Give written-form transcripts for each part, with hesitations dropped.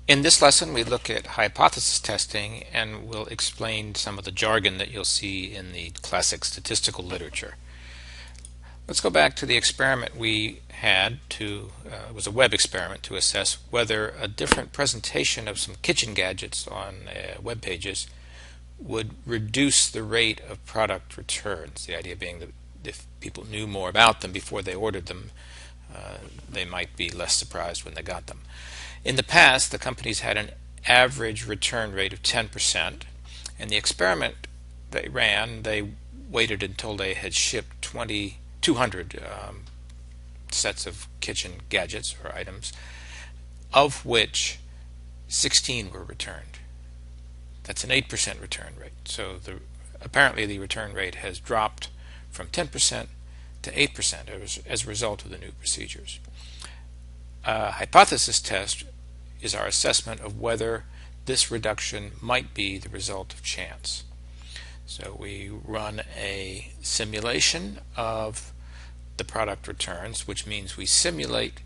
In this lesson, we look at hypothesis testing and we'll explain some of the jargon that you'll see in the classic statistical literature. Let's go back to the experiment we had it was a web experiment to assess whether a different presentation of some kitchen gadgets on web pages would reduce the rate of product returns. The idea being that if people knew more about them before they ordered them, they might be less surprised when they got them. In the past, the companies had an average return rate of 10%, and the experiment they ran, they waited until they had shipped 200 sets of kitchen gadgets or items, of which 16 were returned. That's an 8% return rate. So apparently the return rate has dropped from 10% to 8% as a result of the new procedures. A hypothesis test is our assessment of whether this reduction might be the result of chance. So we run a simulation of the product returns, which means we simulate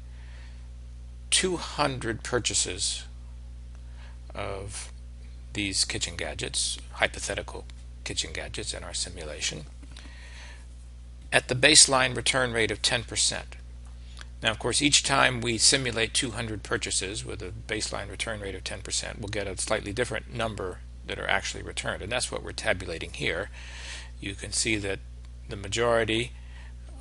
200 purchases of these kitchen gadgets, hypothetical kitchen gadgets in our simulation, at the baseline return rate of 10%. Now, of course, each time we simulate 200 purchases with a baseline return rate of 10%, we'll get a slightly different number that are actually returned, and that's what we're tabulating here. You can see that the majority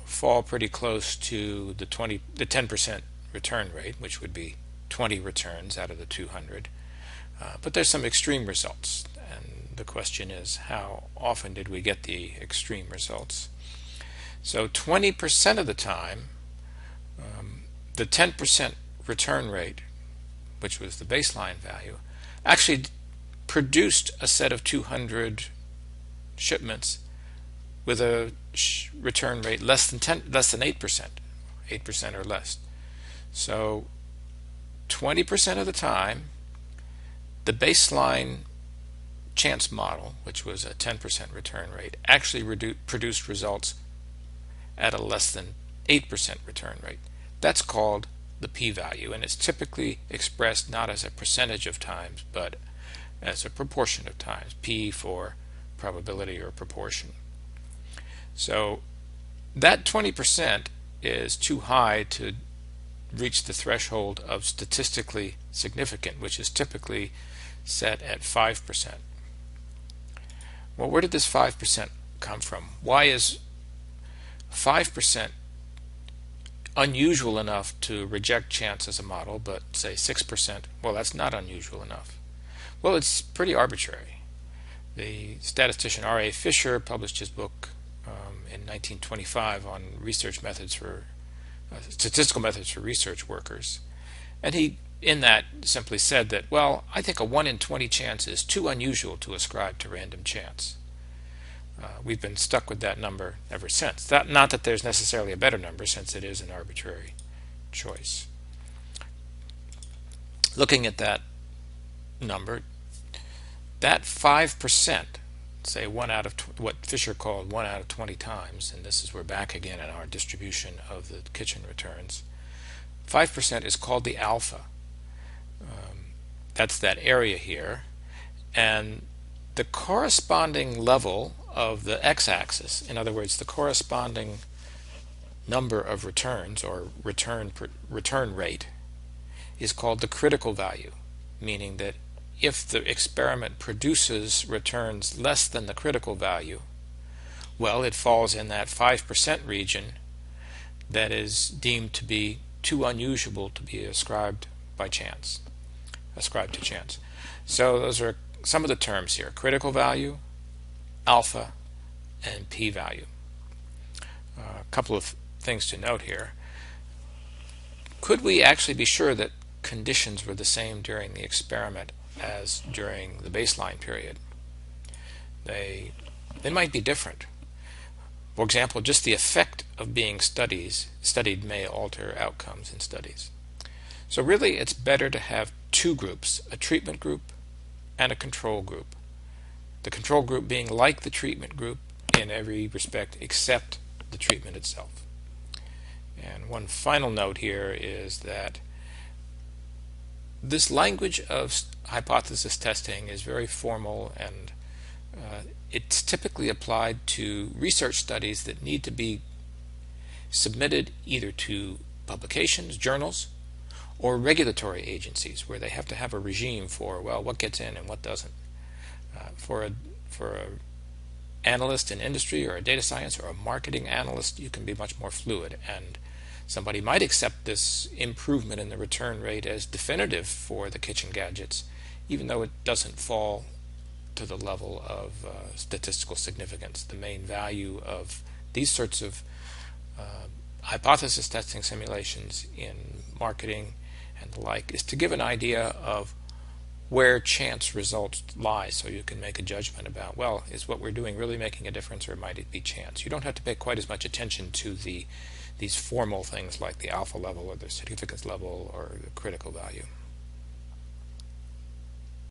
fall pretty close to the 10% return rate, which would be 20 returns out of the 200. But there's some extreme results, and the question is, how often did we get the extreme results? So 20% of the time, the 10% return rate, which was the baseline value, actually produced a set of 200 shipments with a return rate less than 8%, 8% or less. So 20% of the time, the baseline chance model, which was a 10% return rate, actually produced results at a less than 8% return rate. That's called the p-value, and it's typically expressed not as a percentage of times, but as a proportion of times, p for probability or proportion. So that 20% is too high to reach the threshold of statistically significant, which is typically set at 5%. Well, where did this 5% come from? Why is 5% unusual enough to reject chance as a model, but say 6%, well, that's not unusual enough? Well, it's pretty arbitrary. The statistician R.A. Fisher published his book in 1925 on research methods for statistical methods for research workers, and he in that simply said that, well, I think a 1 in 20 chance is too unusual to ascribe to random chance. We've been stuck with that number ever since. Not that there's necessarily a better number, since it is an arbitrary choice. Looking at that number, that 5%, say what Fisher called 1 out of 20 times, and this is we're back again in our distribution of the kitchen returns, 5% is called the alpha. That's that area here, and the corresponding level of the x-axis, in other words, the corresponding number of returns or return rate, is called the critical value, meaning that if the experiment produces returns less than the critical value, well, it falls in that 5% region that is deemed to be too unusual to be ascribed to chance. So those are some of the terms here: critical value, alpha, and p-value. A couple of things to note here. Could we actually be sure that conditions were the same during the experiment as during the baseline period? They might be different. For example, just the effect of being studied may alter outcomes in studies. So really, it's better to have two groups, a treatment group and a control group. The control group being like the treatment group in every respect except the treatment itself. And one final note here is that This language of hypothesis testing is very formal, and it's typically applied to research studies that need to be submitted either to publications, journals, or regulatory agencies where they have to have a regime for, well, what gets in and what doesn't. For a analyst in industry or a data science or a marketing analyst, you can be much more fluid, and somebody might accept this improvement in the return rate as definitive for the kitchen gadgets, even though it doesn't fall to the level of statistical significance. The main value of these sorts of hypothesis testing simulations in marketing and the like is to give an idea of where chance results lie, so you can make a judgment about, well, is what we're doing really making a difference, or might it be chance? You don't have to pay quite as much attention to these formal things like the alpha level or the significance level or the critical value.